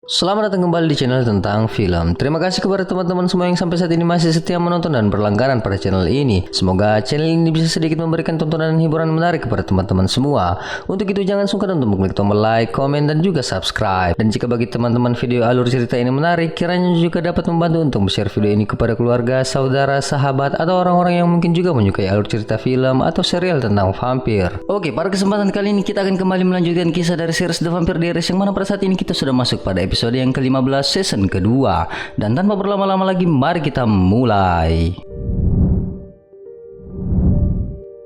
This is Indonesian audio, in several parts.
Selamat datang kembali di channel tentang film. Terima kasih kepada teman-teman semua yang sampai saat ini masih setia menonton dan berlangganan pada channel ini. Semoga channel ini bisa sedikit memberikan tontonan dan hiburan menarik kepada teman-teman semua. Untuk itu jangan sungkan untuk mengklik tombol like, komen, dan juga subscribe. Dan jika bagi teman-teman video alur cerita ini menarik, kiranya juga dapat membantu untuk share video ini kepada keluarga, saudara, sahabat, atau orang-orang yang mungkin juga menyukai alur cerita film atau serial tentang vampir. Oke, pada kesempatan kali ini kita akan kembali melanjutkan kisah dari series The Vampire Diaries yang mana pada saat ini kita sudah masuk pada episode yang ke-15 season kedua. Dan tanpa berlama-lama lagi, mari kita mulai.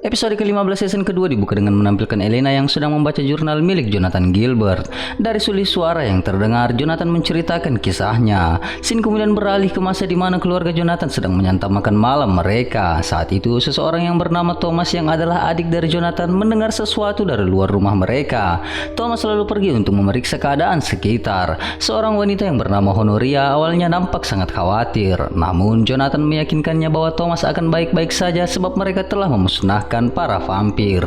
Episode ke-15 season kedua dibuka dengan menampilkan Elena yang sedang membaca jurnal milik Jonathan Gilbert. Dari suli suara yang terdengar, Jonathan menceritakan kisahnya. Scene kemudian beralih ke masa di mana keluarga Jonathan sedang menyantap makan malam mereka. Saat itu, seseorang yang bernama Thomas yang adalah adik dari Jonathan mendengar sesuatu dari luar rumah mereka. Thomas lalu pergi untuk memeriksa keadaan sekitar. Seorang wanita yang bernama Honoria awalnya nampak sangat khawatir. Namun, Jonathan meyakinkannya bahwa Thomas akan baik-baik saja sebab mereka telah memusnahkan para vampir.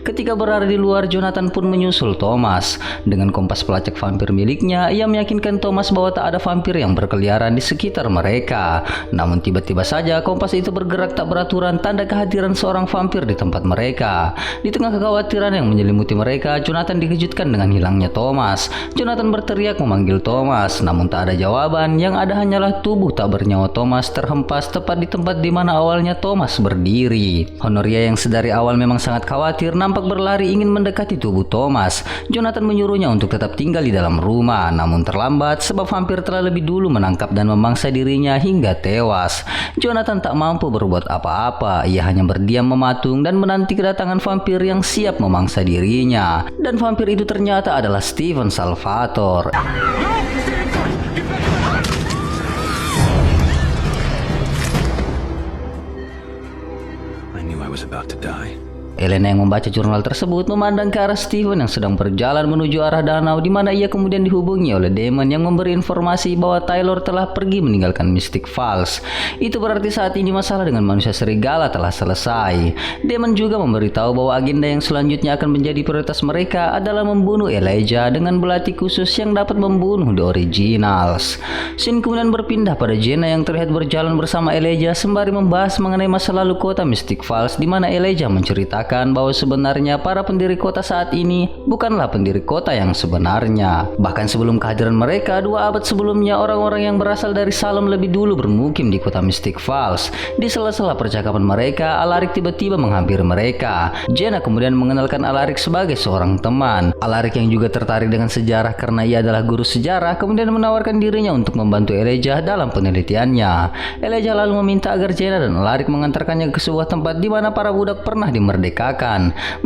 Ketika berada di luar, Jonathan pun menyusul Thomas. Dengan kompas pelacak vampir miliknya, ia meyakinkan Thomas bahwa tak ada vampir yang berkeliaran di sekitar mereka. Namun tiba-tiba saja kompas itu bergerak tak beraturan, tanda kehadiran seorang vampir di tempat mereka. Di tengah kekhawatiran yang menyelimuti mereka, Jonathan dikejutkan dengan hilangnya Thomas. Jonathan berteriak memanggil Thomas, namun tak ada jawaban. Yang ada hanyalah tubuh tak bernyawa Thomas terhempas tepat di tempat di mana awalnya Thomas berdiri. Honoria yang dari awal memang sangat khawatir nampak berlari ingin mendekati tubuh Thomas. Jonathan menyuruhnya untuk tetap tinggal di dalam rumah, namun terlambat sebab vampir telah lebih dulu menangkap dan memangsa dirinya hingga tewas. Jonathan tak mampu berbuat apa-apa, ia hanya berdiam mematung dan menanti kedatangan vampir yang siap memangsa dirinya. Dan vampir itu ternyata adalah Steven Salvatore. About to die. Elena yang membaca jurnal tersebut memandang ke arah Steven yang sedang berjalan menuju arah danau, di mana ia kemudian dihubungi oleh Damon yang memberi informasi bahwa Taylor telah pergi meninggalkan Mystic Falls. Itu berarti saat ini masalah dengan manusia serigala telah selesai. Damon juga memberitahu bahwa agenda yang selanjutnya akan menjadi prioritas mereka adalah membunuh Elijah dengan belati khusus yang dapat membunuh The Originals. Scene kemudian berpindah pada Jenna yang terlihat berjalan bersama Elijah sembari membahas mengenai masa lalu kota Mystic Falls, di mana Elijah menceritakan bahwa sebenarnya para pendiri kota saat ini bukanlah pendiri kota yang sebenarnya. Bahkan sebelum kehadiran mereka, 2 abad sebelumnya, orang-orang yang berasal dari Salem lebih dulu bermukim di kota Mystic Falls. Di sela-sela percakapan mereka, Alaric tiba-tiba menghampiri mereka. Jenna kemudian mengenalkan Alaric sebagai seorang teman. Alaric yang juga tertarik dengan sejarah karena ia adalah guru sejarah, kemudian menawarkan dirinya untuk membantu Elijah dalam penelitiannya. Elijah lalu meminta agar Jenna dan Alaric mengantarkannya ke sebuah tempat di mana para budak pernah dimerdekakan.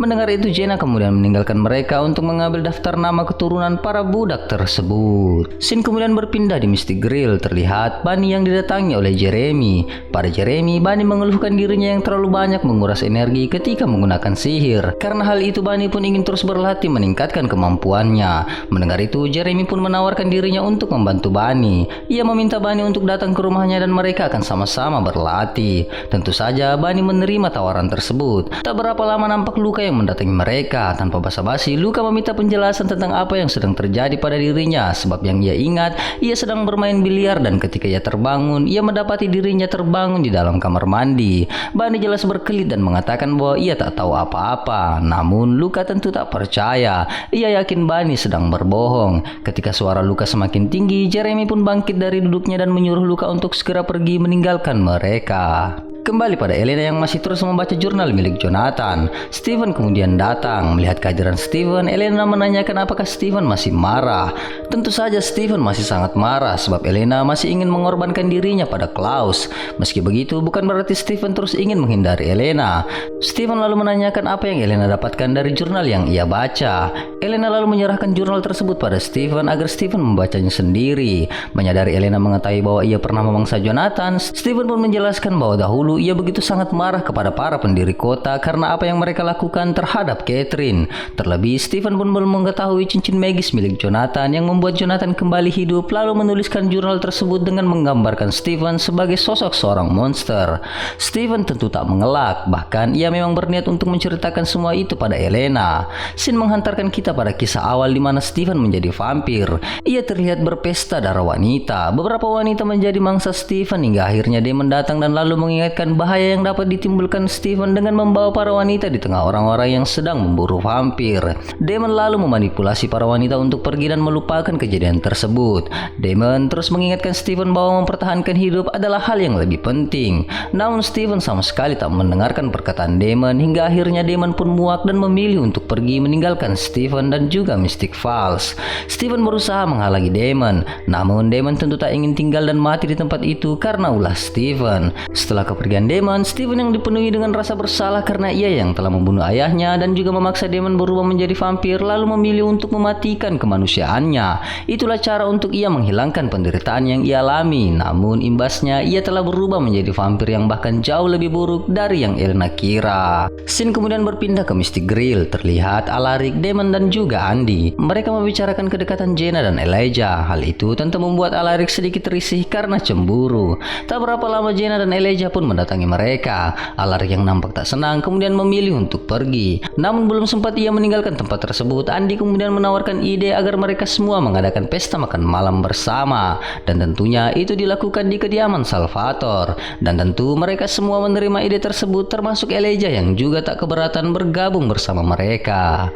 Mendengar itu, Jenna kemudian meninggalkan mereka untuk mengambil daftar nama keturunan para budak tersebut. Scene kemudian berpindah di Mystic Grill. Terlihat Bunny yang didatangi oleh Jeremy. Pada Jeremy, Bunny mengeluhkan dirinya yang terlalu banyak menguras energi ketika menggunakan sihir. Karena hal itu, Bunny pun ingin terus berlatih meningkatkan kemampuannya. Mendengar itu, Jeremy pun menawarkan dirinya untuk membantu Bunny. Ia meminta Bunny untuk datang ke rumahnya dan mereka akan sama-sama berlatih. Tentu saja Bunny menerima tawaran tersebut. Tak berapa lama nampak Luka yang mendatangi mereka. Tanpa basa-basi, Luka meminta penjelasan tentang apa yang sedang terjadi pada dirinya. Sebab yang ia ingat, ia sedang bermain biliar dan ketika ia terbangun, ia mendapati dirinya terbangun di dalam kamar mandi. Bunny jelas berkelit dan mengatakan bahwa ia tak tahu apa-apa. Namun Luka tentu tak percaya. Ia yakin Bunny sedang berbohong. Ketika suara Luka semakin tinggi, Jeremy pun bangkit dari duduknya dan menyuruh Luka untuk segera pergi meninggalkan mereka. Kembali pada Elena yang masih terus membaca jurnal milik Jonathan. Steven kemudian datang. Melihat kehadiran Steven, Elena menanyakan apakah Steven masih marah. Tentu saja Steven masih sangat marah sebab Elena masih ingin mengorbankan dirinya pada Klaus. Meski begitu, bukan berarti Steven terus ingin menghindari Elena. Steven lalu menanyakan apa yang Elena dapatkan dari jurnal yang ia baca. Elena lalu menyerahkan jurnal tersebut pada Steven agar Steven membacanya sendiri. Menyadari Elena mengetahui bahwa ia pernah memangsa Jonathan, Steven pun menjelaskan bahwa dahulu dahulu ia begitu sangat marah kepada para pendiri kota karena apa yang mereka lakukan terhadap Catherine. Terlebih Stephen pun belum mengetahui cincin magis milik Jonathan yang membuat Jonathan kembali hidup, lalu menuliskan jurnal tersebut dengan menggambarkan Stephen sebagai sosok seorang monster. Stephen tentu tak mengelak, bahkan ia memang berniat untuk menceritakan semua itu pada Elena. Scene menghantarkan kita pada kisah awal di mana Stephen menjadi vampir. Ia terlihat berpesta darah wanita. Beberapa wanita menjadi mangsa Stephen hingga akhirnya Damon datang dan lalu mengingatkan bahaya yang dapat ditimbulkan Stephen dengan membawa para wanita di tengah orang-orang yang sedang memburu vampir. Damon lalu memanipulasi para wanita untuk pergi dan melupakan kejadian tersebut. Damon terus mengingatkan Stephen bahwa mempertahankan hidup adalah hal yang lebih penting. Namun Stephen sama sekali tak mendengarkan perkataan Damon hingga akhirnya Damon pun muak dan memilih untuk pergi meninggalkan Stephen dan juga Mystic Falls. Stephen berusaha menghalangi Damon, namun Damon tentu tak ingin tinggal dan mati di tempat itu karena ulah Stephen. Setelah kepergian Damon, Stephen yang dipenuhi dengan rasa bersalah karena ia yang telah membunuh ayahnya dan juga memaksa Damon berubah menjadi vampir, lalu memilih untuk mematikan kemanusiaannya. Itulah cara untuk ia menghilangkan penderitaan yang ia alami. Namun imbasnya ia telah berubah menjadi vampir yang bahkan jauh lebih buruk dari yang Elena kira. Scene kemudian berpindah ke Mystic Grill. Terlihat Alaric, Damon dan juga Andy. Mereka membicarakan kedekatan Jenna dan Elijah. Hal itu tentu membuat Alaric sedikit risih karena cemburu. Tak berapa lama Jenna dan Elijah pun mendatangi mereka. Alaric yang nampak tak senang kemudian memilih untuk pergi. Namun belum sempat ia meninggalkan tempat tersebut, Andy kemudian menawarkan ide agar mereka semua mengadakan pesta makan malam bersama. Dan tentunya itu dilakukan di kediaman Salvatore. Dan tentu mereka semua menerima ide tersebut, termasuk Elijah yang juga tak keberatan bergabung bersama mereka.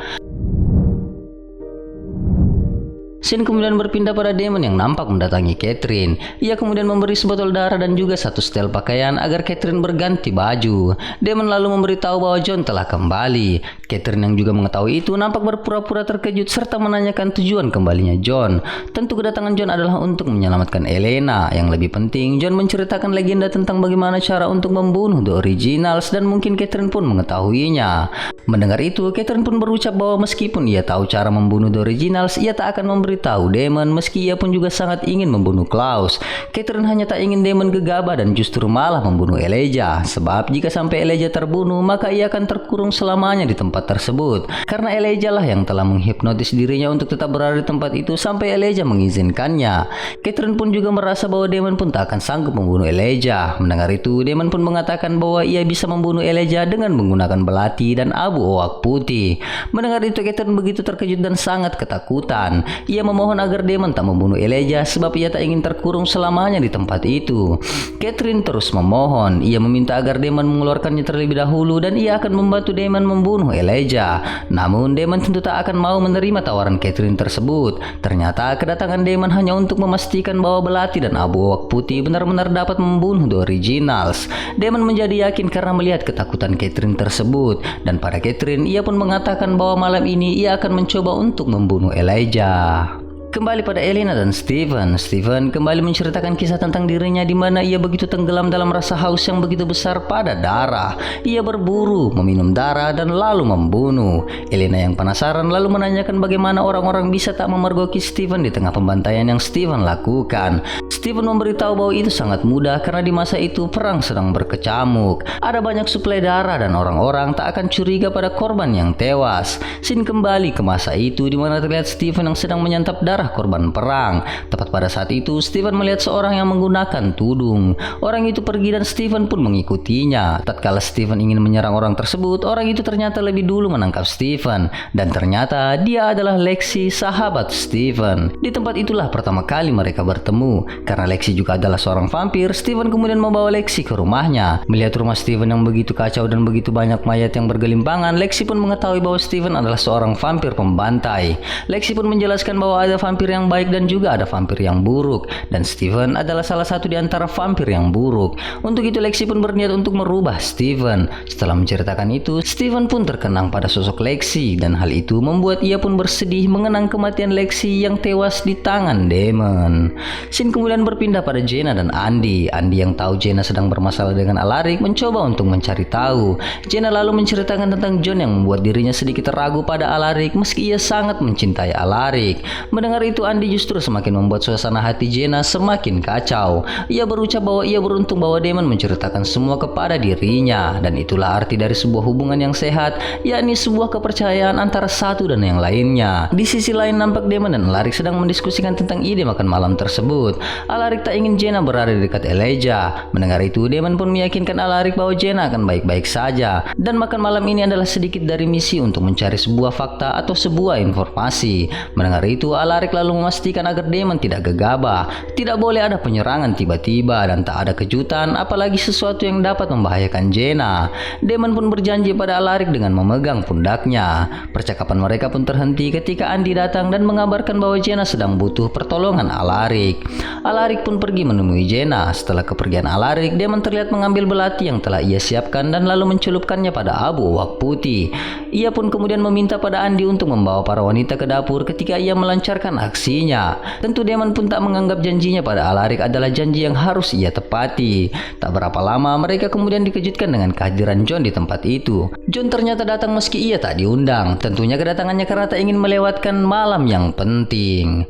Scene kemudian berpindah pada Damon yang nampak mendatangi Catherine. Ia kemudian memberi sebotol darah dan juga satu setel pakaian agar Catherine berganti baju. Damon lalu memberitahu bahwa John telah kembali. Catherine yang juga mengetahui itu nampak berpura-pura terkejut serta menanyakan tujuan kembalinya John. Tentu kedatangan John adalah untuk menyelamatkan Elena. Yang lebih penting, John menceritakan legenda tentang bagaimana cara untuk membunuh The Originals dan mungkin Catherine pun mengetahuinya. Mendengar itu, Catherine pun berucap bahwa meskipun ia tahu cara membunuh The Originals, ia tak akan memberitahu Damon meski ia pun juga sangat ingin membunuh Klaus. Catherine hanya tak ingin Damon gegabah dan justru malah membunuh Elijah. Sebab jika sampai Elijah terbunuh, maka ia akan terkurung selamanya di tempat tersebut. Karena Elijah lah yang telah menghipnotis dirinya untuk tetap berada di tempat itu sampai Elijah mengizinkannya. Catherine pun juga merasa bahwa Damon pun tak akan sanggup membunuh Elijah. Mendengar itu, Damon pun mengatakan bahwa ia bisa membunuh Elijah dengan menggunakan belati dan abu oak putih. Mendengar itu, Catherine begitu terkejut dan sangat ketakutan. Ia memohon agar Damon tak membunuh Elijah sebab ia tak ingin terkurung selamanya di tempat itu. Catherine terus memohon. Ia meminta agar Damon mengeluarkannya terlebih dahulu dan ia akan membantu Damon membunuh Elijah. Namun Damon tentu tak akan mau menerima tawaran Catherine tersebut. Ternyata kedatangan Damon hanya untuk memastikan bahwa belati dan abu oak putih benar-benar dapat membunuh The Originals. Damon menjadi yakin karena melihat ketakutan Catherine tersebut. Dan pada Catherine, ia pun mengatakan bahwa malam ini ia akan mencoba untuk membunuh Elijah. Kembali pada Elena dan Stephen. Stephen kembali menceritakan kisah tentang dirinya di mana ia begitu tenggelam dalam rasa haus yang begitu besar pada darah. Ia berburu, meminum darah dan lalu membunuh. Elena yang penasaran lalu menanyakan bagaimana orang-orang bisa tak memergoki Stephen di tengah pembantaian yang Stephen lakukan. Stephen memberitahu bahwa itu sangat mudah karena di masa itu perang sedang berkecamuk. Ada banyak suplai darah dan orang-orang tak akan curiga pada korban yang tewas. Scene kembali ke masa itu di mana terlihat Stephen yang sedang menyantap darah korban perang. Tepat pada saat itu, Stephen melihat seorang yang menggunakan tudung. Orang itu pergi dan Stephen pun mengikutinya. Tatkala Stephen ingin menyerang orang tersebut, orang itu ternyata lebih dulu menangkap Stephen. Dan ternyata dia adalah Lexi, sahabat Stephen. Di tempat itulah pertama kali mereka bertemu. Karena Lexi juga adalah seorang vampir, Stephen kemudian membawa Lexi ke rumahnya. Melihat rumah Stephen yang begitu kacau dan begitu banyak mayat yang bergelimpangan, Lexi pun mengetahui bahwa Stephen adalah seorang vampir pembantai. Lexi pun menjelaskan bahwa ada vampir yang baik dan juga ada vampir yang buruk, dan Stephen adalah salah satu di antara vampir yang buruk. Untuk itu Lexi pun berniat untuk merubah Stephen. Setelah menceritakan itu, Stephen pun terkenang pada sosok Lexi dan hal itu membuat ia pun bersedih mengenang kematian Lexi yang tewas di tangan Damon. Scene kemudian berpindah pada Jenna dan Andy. Andy yang tahu Jenna sedang bermasalah dengan Alaric mencoba untuk mencari tahu. Jenna lalu menceritakan tentang John yang membuat dirinya sedikit ragu pada Alaric meski ia sangat mencintai Alaric. Mendengar itu, Andy justru semakin membuat suasana hati Jenna semakin kacau. Ia berucap bahwa ia beruntung bahwa Damon menceritakan semua kepada dirinya, dan itulah arti dari sebuah hubungan yang sehat, yakni sebuah kepercayaan antara satu dan yang lainnya. Di sisi lain, nampak Damon dan Alaric sedang mendiskusikan tentang ide makan malam tersebut. Alaric tak ingin Jenna berada di dekat Elijah. Mendengar itu, Damon pun meyakinkan Alaric bahwa Jenna akan baik-baik saja, dan makan malam ini adalah sedikit dari misi untuk mencari sebuah fakta atau sebuah informasi. Mendengar itu, Alaric lalu memastikan agar Damon tidak gegabah. Tidak boleh ada penyerangan tiba-tiba dan tak ada kejutan, apalagi sesuatu yang dapat membahayakan Jenna. Damon pun berjanji pada Alaric dengan memegang pundaknya. Percakapan mereka pun terhenti ketika Andy datang dan mengabarkan bahwa Jenna sedang butuh pertolongan Alaric. Alaric pun pergi menemui Jenna. Setelah kepergian Alaric, Damon terlihat mengambil belati yang telah ia siapkan dan lalu mencelupkannya pada abu owak putih. Ia pun kemudian meminta pada Andy untuk membawa para wanita ke dapur ketika ia melancarkan aksinya. Tentu Damon pun tak menganggap janjinya pada Alaric adalah janji yang harus ia tepati. Tak berapa lama mereka kemudian dikejutkan dengan kehadiran John di tempat itu. John ternyata datang meski ia tak diundang. Tentunya kedatangannya karena tak ingin melewatkan malam yang penting.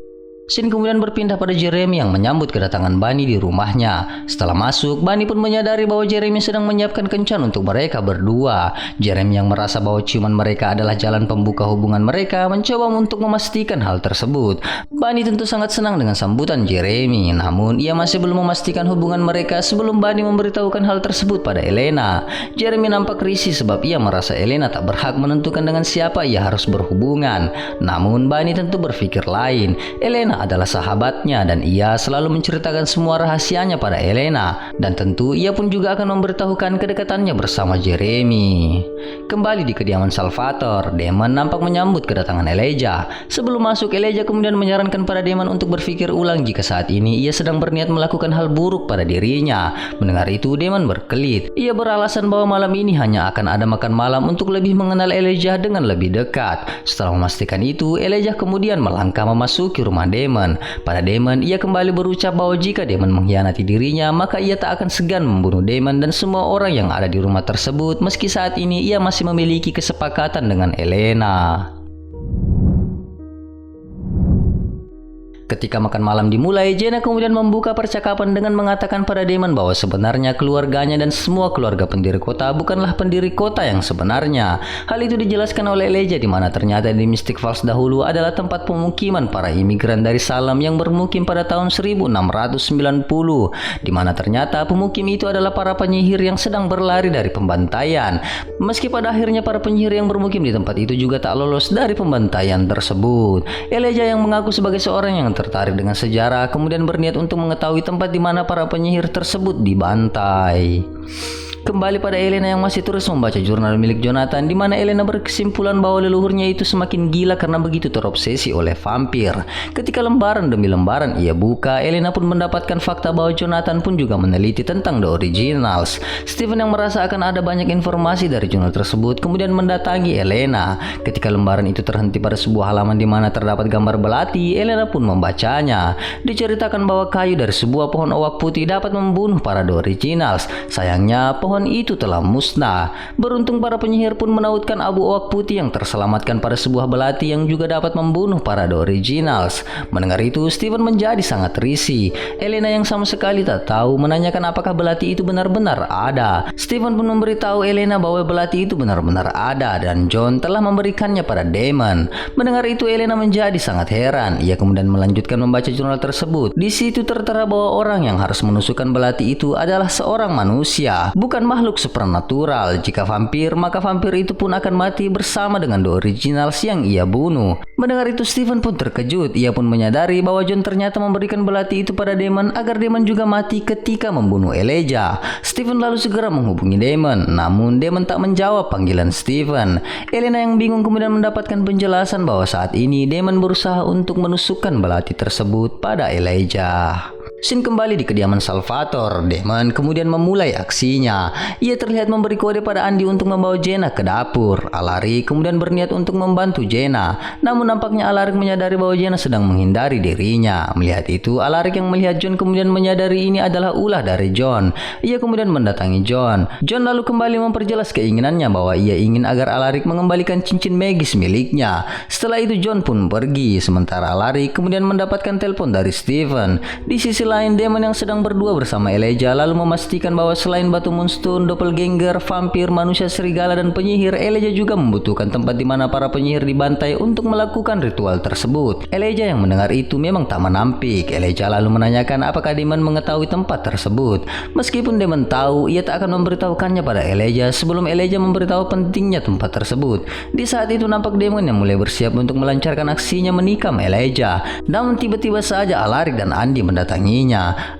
Scene kemudian berpindah pada Jeremy yang menyambut kedatangan Bunny di rumahnya. Setelah masuk, Bunny pun menyadari bahwa Jeremy sedang menyiapkan kencan untuk mereka berdua. Jeremy yang merasa bahwa ciuman mereka adalah jalan pembuka hubungan mereka mencoba untuk memastikan hal tersebut. Bunny tentu sangat senang dengan sambutan Jeremy, namun ia masih belum memastikan hubungan mereka sebelum Bunny memberitahukan hal tersebut pada Elena. Jeremy nampak risih sebab ia merasa Elena tak berhak menentukan dengan siapa ia harus berhubungan. Namun Bunny tentu berpikir lain. Elena adalah sahabatnya dan ia selalu menceritakan semua rahasianya pada Elena, dan tentu ia pun juga akan memberitahukan kedekatannya bersama Jeremy. Kembali di kediaman Salvatore, Damon nampak menyambut kedatangan Elijah. Sebelum masuk, Elijah kemudian menyarankan pada Damon untuk berpikir ulang jika saat ini ia sedang berniat melakukan hal buruk pada dirinya. Mendengar itu, Damon berkelit. Ia beralasan bahwa malam ini hanya akan ada makan malam untuk lebih mengenal Elijah dengan lebih dekat. Setelah memastikan itu, Elijah kemudian melangkah memasuki rumah Damon. Pada Damon, ia kembali berucap bahwa jika Damon mengkhianati dirinya, maka ia tak akan segan membunuh Damon dan semua orang yang ada di rumah tersebut, meski saat ini ia masih memiliki kesepakatan dengan Elena. Ketika makan malam dimulai, Jenna kemudian membuka percakapan dengan mengatakan pada Damon bahwa sebenarnya keluarganya dan semua keluarga pendiri kota bukanlah pendiri kota yang sebenarnya. Hal itu dijelaskan oleh Elijah, di mana ternyata di Mystic Falls dahulu adalah tempat pemukiman para imigran dari Salem yang bermukim pada tahun 1690, di mana ternyata pemukim itu adalah para penyihir yang sedang berlari dari pembantaian. Meski pada akhirnya para penyihir yang bermukim di tempat itu juga tak lolos dari pembantaian tersebut. Elijah yang mengaku sebagai seorang yang tertarik dengan sejarah kemudian berniat untuk mengetahui tempat di mana para penyihir tersebut dibantai. Kembali pada Elena yang masih terus membaca jurnal milik Jonathan, di mana Elena berkesimpulan bahwa leluhurnya itu semakin gila karena begitu terobsesi oleh vampir. Ketika lembaran demi lembaran ia buka, Elena pun mendapatkan fakta bahwa Jonathan pun juga meneliti tentang The Originals. Stephen yang merasa akan ada banyak informasi dari jurnal tersebut kemudian mendatangi Elena. Ketika lembaran itu terhenti pada sebuah halaman di mana terdapat gambar belati, Elena pun membacanya. Diceritakan bahwa kayu dari sebuah pohon owak putih dapat membunuh para The Originals. Sayangnya pohon itu telah musnah. Beruntung para penyihir pun menautkan abu owak putih yang terselamatkan pada sebuah belati yang juga dapat membunuh para The Originals. Mendengar itu, Stephen menjadi sangat risih. Elena yang sama sekali tak tahu menanyakan apakah belati itu benar-benar ada. Stephen pun memberitahu Elena bahwa belati itu benar-benar ada dan John telah memberikannya pada Damon. Mendengar itu, Elena menjadi sangat heran. Ia kemudian melanjutkan membaca jurnal tersebut. Di situ tertera bahwa orang yang harus menusukkan belati itu adalah seorang manusia, bukan makhluk supernatural. Jika vampir, maka vampir itu pun akan mati bersama dengan The Originals yang ia bunuh. Mendengar itu, Stephen pun terkejut. Ia pun menyadari bahwa John ternyata memberikan belati itu pada Damon agar Damon juga mati ketika membunuh Elijah. Stephen lalu segera menghubungi Damon, namun Damon tak menjawab panggilan Stephen. Elena yang bingung kemudian mendapatkan penjelasan bahwa saat ini Damon berusaha untuk menusukkan belati tersebut pada Elijah. Scene kembali di kediaman Salvatore. Damon kemudian memulai aksinya. Ia terlihat memberi kode pada Andy untuk membawa Jenna ke dapur. Alaric kemudian berniat untuk membantu Jenna. Namun nampaknya Alaric menyadari bahwa Jenna sedang menghindari dirinya. Melihat itu, Alaric yang melihat John kemudian menyadari ini adalah ulah dari John. Ia kemudian mendatangi John. John lalu kembali memperjelas keinginannya bahwa ia ingin agar Alaric mengembalikan cincin magis miliknya. Setelah itu John pun pergi. Sementara Alaric kemudian mendapatkan telepon dari Steven. Di sisi lain, Damon yang sedang berdua bersama Elijah lalu memastikan bahwa selain batu moonstone, doppelganger, vampir, manusia serigala, dan penyihir, Elijah juga membutuhkan tempat di mana para penyihir dibantai untuk melakukan ritual tersebut. Elijah yang mendengar itu memang tak menampik. Elijah lalu menanyakan apakah Damon mengetahui tempat tersebut. Meskipun Damon tahu, ia tak akan memberitahukannya pada Elijah sebelum Elijah memberitahu pentingnya tempat tersebut. Di saat itu nampak Damon yang mulai bersiap untuk melancarkan aksinya menikam Elijah. Namun tiba-tiba saja Alaric dan Andy mendatanginya.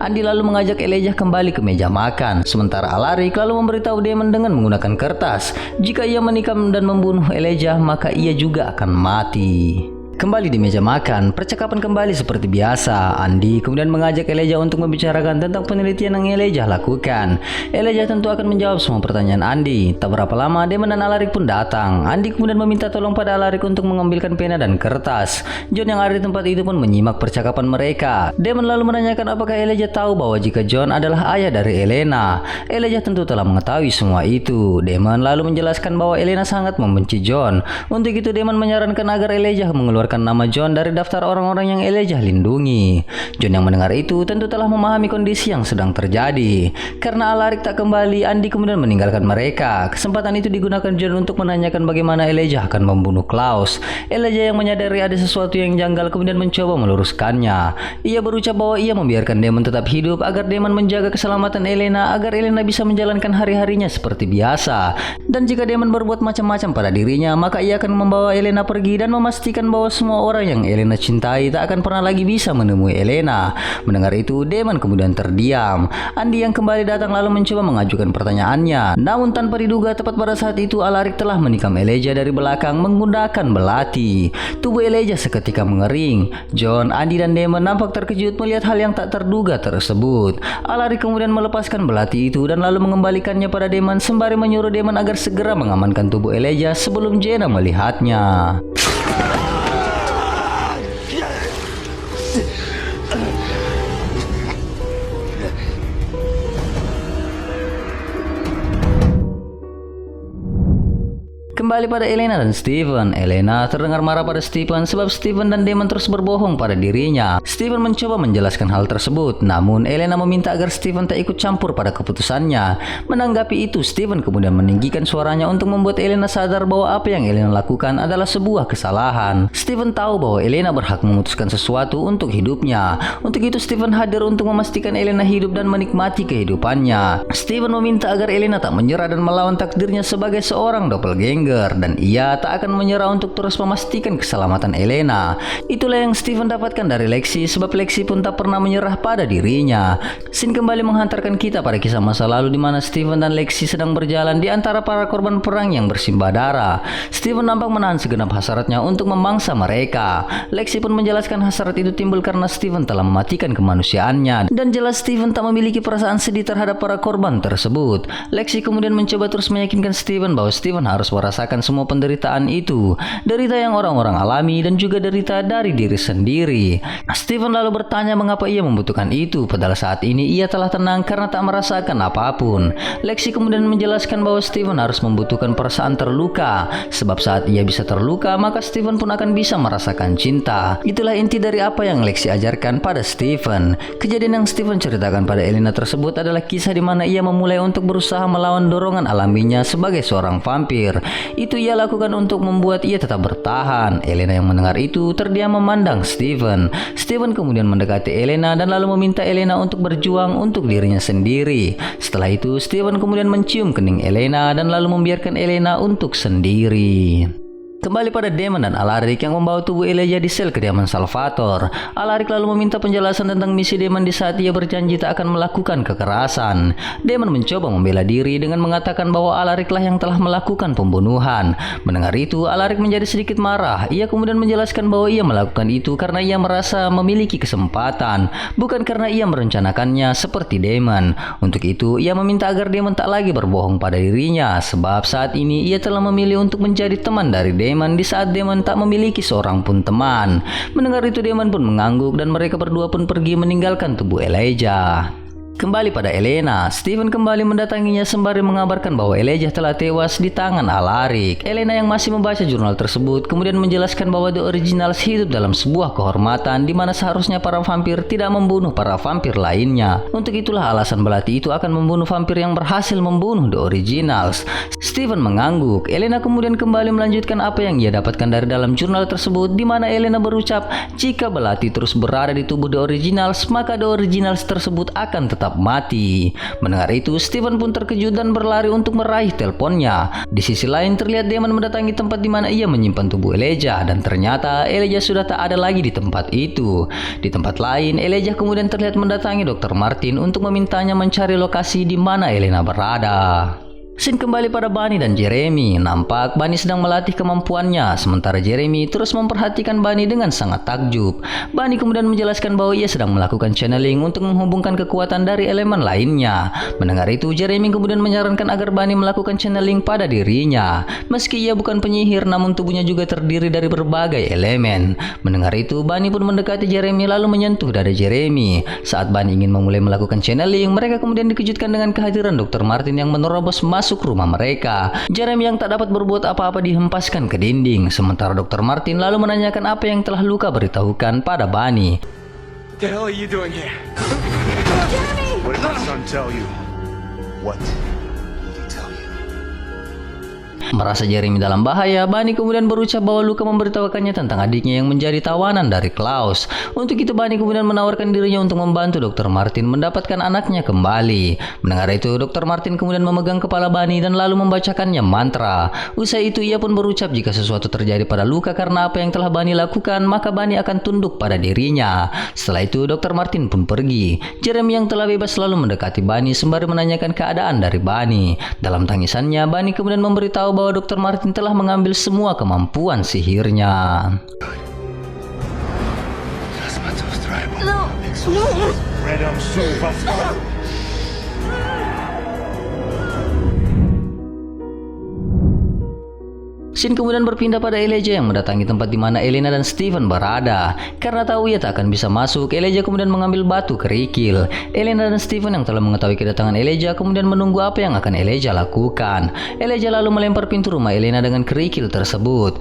Andy lalu mengajak Elijah kembali ke meja makan. Sementara Alaric lalu memberitahu Damon dengan menggunakan kertas, jika ia menikam dan membunuh Elijah, maka ia juga akan mati. Kembali di meja makan, percakapan kembali seperti biasa. Andy kemudian mengajak Elijah untuk membicarakan tentang penelitian yang Elijah lakukan. Elijah tentu akan menjawab semua pertanyaan Andy. Tak berapa lama, Damon dan Alaric pun datang. Andy kemudian meminta tolong pada Alaric untuk mengambilkan pena dan kertas. John yang ada di tempat itu pun menyimak percakapan mereka. Damon lalu menanyakan apakah Elijah tahu bahwa jika John adalah ayah dari Elena. Elijah tentu telah mengetahui semua itu. Damon lalu menjelaskan bahwa Elena sangat membenci John. Untuk itu Damon menyarankan agar Elijah mengeluarkan nama John dari daftar orang-orang yang Elijah lindungi. John yang mendengar itu tentu telah memahami kondisi yang sedang terjadi. Karena Alaric tak kembali, Andy kemudian meninggalkan mereka. Kesempatan itu digunakan John untuk menanyakan bagaimana Elijah akan membunuh Klaus. Elijah yang menyadari ada sesuatu yang janggal kemudian mencoba meluruskannya. Ia berucap bahwa ia membiarkan Damon tetap hidup agar Damon menjaga keselamatan Elena, agar Elena bisa menjalankan hari-harinya seperti biasa. Dan jika Damon berbuat macam-macam pada dirinya, maka ia akan membawa Elena pergi dan memastikan bahwa semua orang yang Elena cintai tak akan pernah lagi bisa menemui Elena. Mendengar itu, Damon kemudian terdiam. Andy yang kembali datang lalu mencoba mengajukan pertanyaannya. Namun tanpa diduga, tepat pada saat itu Alaric telah menikam Elijah dari belakang menggunakan belati. Tubuh Elijah seketika mengering. John, Andy, dan Damon nampak terkejut melihat hal yang tak terduga tersebut. Alaric kemudian melepaskan belati itu dan lalu mengembalikannya pada Damon sembari menyuruh Damon agar segera mengamankan tubuh Elijah sebelum Jenna melihatnya. Kembali pada Elena dan Steven. Elena terdengar marah pada Steven sebab Steven dan Damon terus berbohong pada dirinya. Steven mencoba menjelaskan hal tersebut, namun Elena meminta agar Steven tak ikut campur pada keputusannya. Menanggapi itu, Steven kemudian meninggikan suaranya untuk membuat Elena sadar bahwa apa yang Elena lakukan adalah sebuah kesalahan. Steven tahu bahwa Elena berhak memutuskan sesuatu untuk hidupnya. Untuk itu Steven hadir untuk memastikan Elena hidup dan menikmati kehidupannya. Steven meminta agar Elena tak menyerah dan melawan takdirnya sebagai seorang doppelganger, dan ia tak akan menyerah untuk terus memastikan keselamatan Elena. Itulah yang Steven dapatkan dari Lexi, sebab Lexi pun tak pernah menyerah pada dirinya. Scene kembali menghantarkan kita pada kisah masa lalu di mana Steven dan Lexi sedang berjalan di antara para korban perang yang bersimbah darah. Steven nampak menahan segenap hasratnya untuk memangsa mereka. Lexi pun menjelaskan hasrat itu timbul karena Steven telah mematikan kemanusiaannya, dan jelas Steven tak memiliki perasaan sedih terhadap para korban tersebut. Lexi kemudian mencoba terus meyakinkan Steven bahwa Steven harus merasakan semua penderitaan itu, derita yang orang-orang alami dan juga derita dari diri sendiri. Steven lalu bertanya mengapa ia membutuhkan itu, padahal saat ini ia telah tenang karena tak merasakan apapun. Lexi kemudian menjelaskan bahwa Steven harus membutuhkan perasaan terluka, sebab saat ia bisa terluka maka Steven pun akan bisa merasakan cinta. Itulah inti dari apa yang Lexi ajarkan pada Steven. Kejadian yang Steven ceritakan pada Elena tersebut adalah kisah di mana ia memulai untuk berusaha melawan dorongan alaminya sebagai seorang vampir. Itu ia lakukan untuk membuat ia tetap bertahan. Elena yang mendengar itu terdiam memandang Steven. Steven kemudian mendekati Elena dan lalu meminta Elena untuk berjuang untuk dirinya sendiri. Setelah itu Steven kemudian mencium kening Elena dan lalu membiarkan Elena untuk sendiri. Kembali pada Damon dan Alaric yang membawa tubuh Elijah di sel kediaman Salvatore. Alaric lalu meminta penjelasan tentang misi Damon di saat ia berjanji tak akan melakukan kekerasan. Damon mencoba membela diri dengan mengatakan bahwa Alaric lah yang telah melakukan pembunuhan. Mendengar itu, Alaric menjadi sedikit marah. Ia kemudian menjelaskan bahwa ia melakukan itu karena ia merasa memiliki kesempatan, bukan karena ia merencanakannya seperti Damon. Untuk itu, ia meminta agar Damon tak lagi berbohong pada dirinya, sebab saat ini ia telah memilih untuk menjadi teman dari Damon di saat Damon tak memiliki seorang pun teman. Mendengar itu, Damon pun mengangguk dan mereka berdua pun pergi meninggalkan tubuh Elijah. Kembali pada Elena, Steven kembali mendatanginya sembari mengabarkan bahwa Elijah telah tewas di tangan Alaric. Elena yang masih membaca jurnal tersebut kemudian menjelaskan bahwa The Originals hidup dalam sebuah kehormatan di mana seharusnya para vampir tidak membunuh para vampir lainnya. Untuk itulah alasan belati itu akan membunuh vampir yang berhasil membunuh The Originals. Steven mengangguk. Elena kemudian kembali melanjutkan apa yang ia dapatkan dari dalam jurnal tersebut, di mana Elena berucap, jika belati terus berada di tubuh The Originals, maka The Originals tersebut akan tetap mati. Mendengar itu, Steven pun terkejut dan berlari untuk meraih teleponnya. Di sisi lain, terlihat Damon mendatangi tempat di mana ia menyimpan tubuh Elijah, dan ternyata Elijah sudah tak ada lagi di tempat itu. Di tempat lain, Elijah kemudian terlihat mendatangi Dr. Martin untuk memintanya mencari lokasi di mana Elena berada. Scene kembali pada Bunny dan Jeremy. Nampak Bunny sedang melatih kemampuannya, sementara Jeremy terus memperhatikan Bunny dengan sangat takjub. Bunny kemudian menjelaskan bahwa ia sedang melakukan channeling untuk menghubungkan kekuatan dari elemen lainnya. Mendengar itu, Jeremy kemudian menyarankan agar Bunny melakukan channeling pada dirinya. Meski ia bukan penyihir, namun tubuhnya juga terdiri dari berbagai elemen. Mendengar itu, Bunny pun mendekati Jeremy lalu menyentuh dada Jeremy. Saat Bunny ingin memulai melakukan channeling, mereka kemudian dikejutkan dengan kehadiran Dr. Martin yang menerobos masuk rumah mereka. Jeremy yang tak dapat berbuat apa-apa dihempaskan ke dinding, sementara Dr. Martin lalu menanyakan apa yang telah Luka beritahukan pada Bunny. What the hell are you doing here? Jeremy! What did my son tell you? What did he tell you? Merasa Jeremy dalam bahaya, Bunny kemudian berucap bahwa Luka memberitahukannya tentang adiknya yang menjadi tawanan dari Klaus. Untuk itu, Bunny kemudian menawarkan dirinya untuk membantu Dr. Martin mendapatkan anaknya kembali. Mendengar itu, Dr. Martin kemudian memegang kepala Bunny dan lalu membacakannya mantra. Usai itu, ia pun berucap jika sesuatu terjadi pada Luka karena apa yang telah Bunny lakukan, maka Bunny akan tunduk pada dirinya. Setelah itu, Dr. Martin pun pergi. Jeremy yang telah bebas selalu mendekati Bunny sembari menanyakan keadaan dari Bunny. Dalam tangisannya, Bunny kemudian memberitahu bahwa Dr. Martin telah mengambil semua kemampuan sihirnya. No! Scene kemudian berpindah pada Elijah yang mendatangi tempat di mana Elena dan Steven berada. Karena tahu ia tak akan bisa masuk, Elijah kemudian mengambil batu kerikil. Elena dan Steven yang telah mengetahui kedatangan Elijah kemudian menunggu apa yang akan Elijah lakukan. Elijah lalu melempar pintu rumah Elena dengan kerikil tersebut.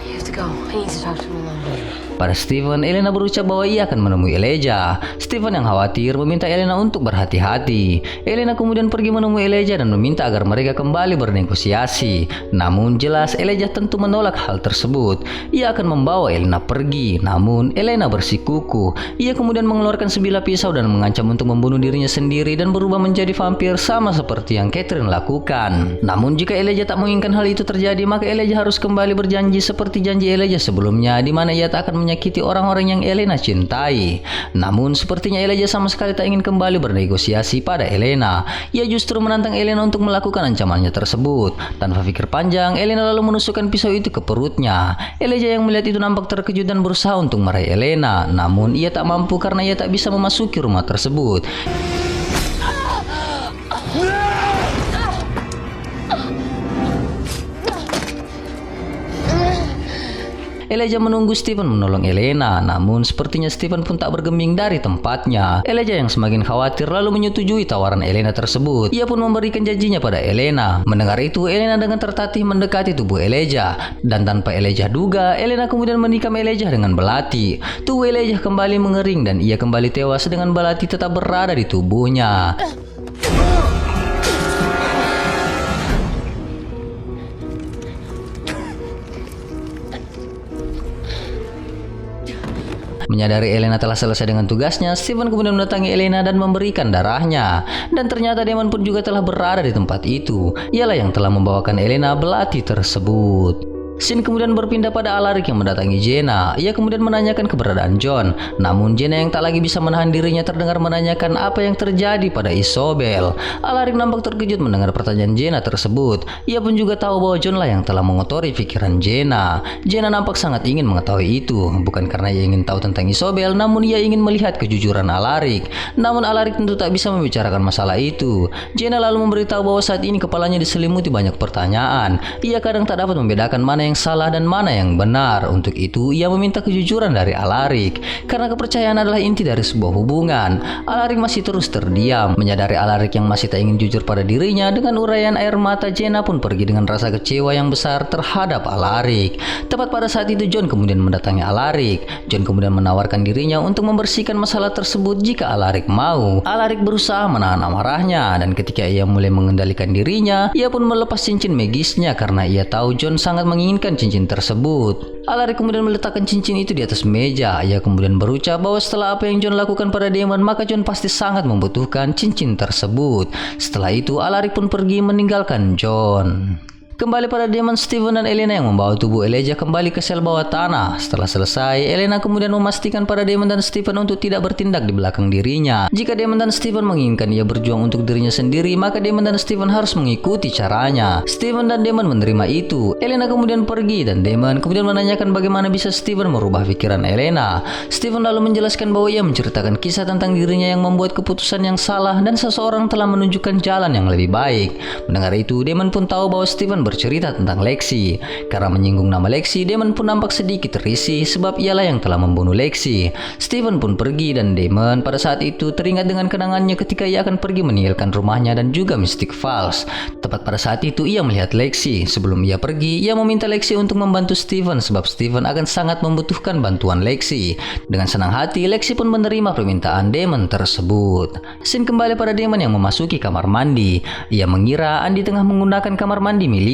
You have to go. I need to talk to him alone. Pada Steven, Elena berucap bahwa ia akan menemui Elijah. Steven yang khawatir meminta Elena untuk berhati-hati. Elena kemudian pergi menemui Elijah dan meminta agar mereka kembali bernegosiasi. Namun jelas Elijah tentu menolak hal tersebut. Ia akan membawa Elena pergi. Namun Elena bersikukuh. Ia kemudian mengeluarkan sebilah pisau dan mengancam untuk membunuh dirinya sendiri dan berubah menjadi vampir sama seperti yang Catherine lakukan. Namun jika Elijah tak menginginkan hal itu terjadi, maka Elijah harus kembali berjanji seperti janji Elijah sebelumnya, di mana ia tak akan menyakiti orang-orang yang Elena cintai. Namun sepertinya Elijah sama sekali tak ingin kembali bernegosiasi pada Elena. Ia justru menantang Elena untuk melakukan ancamannya tersebut. Tanpa pikir panjang, Elena lalu menusukkan pisau itu ke perutnya. Elijah yang melihat itu nampak terkejut dan berusaha untuk meraih Elena. Namun ia tak mampu karena ia tak bisa memasuki rumah tersebut. Elijah menunggu Steven menolong Elena, namun sepertinya Steven pun tak bergeming dari tempatnya. Elijah yang semakin khawatir lalu menyetujui tawaran Elena tersebut. Ia pun memberikan janjinya pada Elena. Mendengar itu, Elena dengan tertatih mendekati tubuh Elijah. Dan tanpa Elijah duga, Elena kemudian menikam Elijah dengan belati. Tubuh Elijah kembali mengering dan ia kembali tewas dengan belati tetap berada di tubuhnya. Menyadari Elena telah selesai dengan tugasnya, Steven kemudian mendatangi Elena dan memberikan darahnya. Dan ternyata Damon pun juga telah berada di tempat itu. Ialah yang telah membawakan Elena belati tersebut. Scene kemudian berpindah pada Alaric yang mendatangi Jenna. Ia kemudian menanyakan keberadaan John. Namun Jenna yang tak lagi bisa menahan dirinya terdengar menanyakan apa yang terjadi pada Isobel. Alaric nampak terkejut mendengar pertanyaan Jenna tersebut. Ia pun juga tahu bahwa John lah yang telah mengotori pikiran Jenna. Jenna nampak sangat ingin mengetahui itu, bukan karena ia ingin tahu tentang Isobel, namun ia ingin melihat kejujuran Alaric. Namun Alaric tentu tak bisa membicarakan masalah itu. Jenna lalu memberitahu bahwa saat ini kepalanya diselimuti banyak pertanyaan. Ia kadang tak dapat membedakan mana yang salah dan mana yang benar. Untuk itu ia meminta kejujuran dari Alaric, karena kepercayaan adalah inti dari sebuah hubungan. Alaric masih terus terdiam. Menyadari Alaric yang masih tak ingin jujur pada dirinya, dengan uraian air mata Jenna pun pergi dengan rasa kecewa yang besar terhadap Alaric. Tepat pada saat itu John kemudian mendatangi Alaric. John kemudian menawarkan dirinya untuk membersihkan masalah tersebut jika Alaric mau. Alaric berusaha menahan amarahnya, dan ketika ia mulai mengendalikan dirinya, ia pun melepas cincin magisnya karena ia tahu John sangat menginginkan cincin tersebut. Alaric kemudian meletakkan cincin itu di atas meja. Ia kemudian berucap bahwa setelah apa yang John lakukan pada Damon, maka John pasti sangat membutuhkan cincin tersebut. Setelah itu Alaric pun pergi meninggalkan John. Kembali pada Damon, Steven dan Elena yang membawa tubuh Elijah kembali ke sel bawah tanah. Setelah selesai, Elena kemudian memastikan pada Damon dan Steven untuk tidak bertindak di belakang dirinya. Jika Damon dan Steven menginginkan ia berjuang untuk dirinya sendiri, maka Damon dan Steven harus mengikuti caranya. Steven dan Damon menerima itu. Elena kemudian pergi dan Damon kemudian menanyakan bagaimana bisa Steven merubah pikiran Elena. Steven lalu menjelaskan bahwa ia menceritakan kisah tentang dirinya yang membuat keputusan yang salah dan seseorang telah menunjukkan jalan yang lebih baik. Mendengar itu, Damon pun tahu bahwa Steven bercerita tentang Lexi. Karena menyinggung nama Lexi, Damon pun nampak sedikit risih sebab ialah yang telah membunuh Lexi. Steven pun pergi dan Damon pada saat itu teringat dengan kenangannya ketika ia akan pergi meninggalkan rumahnya dan juga Mystic Falls. Tepat pada saat itu ia melihat Lexi. Sebelum ia pergi, ia meminta Lexi untuk membantu Steven sebab Steven akan sangat membutuhkan bantuan Lexi. Dengan senang hati, Lexi pun menerima permintaan Damon tersebut. Scene kembali pada Damon yang memasuki kamar mandi. Ia mengira Andi tengah menggunakan kamar mandi miliknya.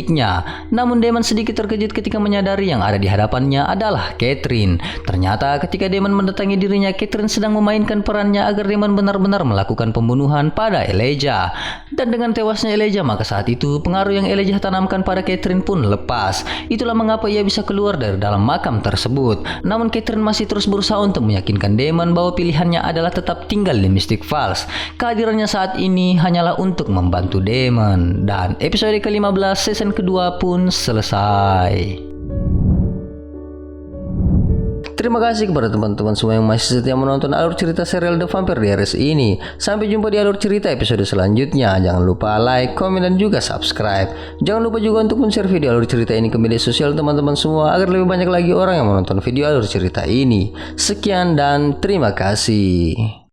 Namun Damon sedikit terkejut ketika menyadari yang ada di hadapannya adalah Catherine. Ternyata ketika Damon mendatangi dirinya, Catherine sedang memainkan perannya agar Damon benar-benar melakukan pembunuhan pada Elijah. Dan dengan tewasnya Elijah, maka saat itu pengaruh yang Elijah tanamkan pada Catherine pun lepas. Itulah mengapa ia bisa keluar dari dalam makam tersebut. Namun Catherine masih terus berusaha untuk meyakinkan Damon bahwa pilihannya adalah tetap tinggal di Mystic Falls. Kehadirannya saat ini hanyalah untuk membantu Damon. Dan episode ke-15 season kedua pun selesai. Terima kasih kepada teman-teman semua yang masih setia menonton alur cerita serial The Vampire Diaries ini. Sampai jumpa di alur cerita episode selanjutnya. Jangan lupa like, komen, dan juga subscribe. Jangan lupa juga untuk men-share video alur cerita ini ke media sosial teman-teman semua agar lebih banyak lagi orang yang menonton video alur cerita ini. Sekian dan terima kasih.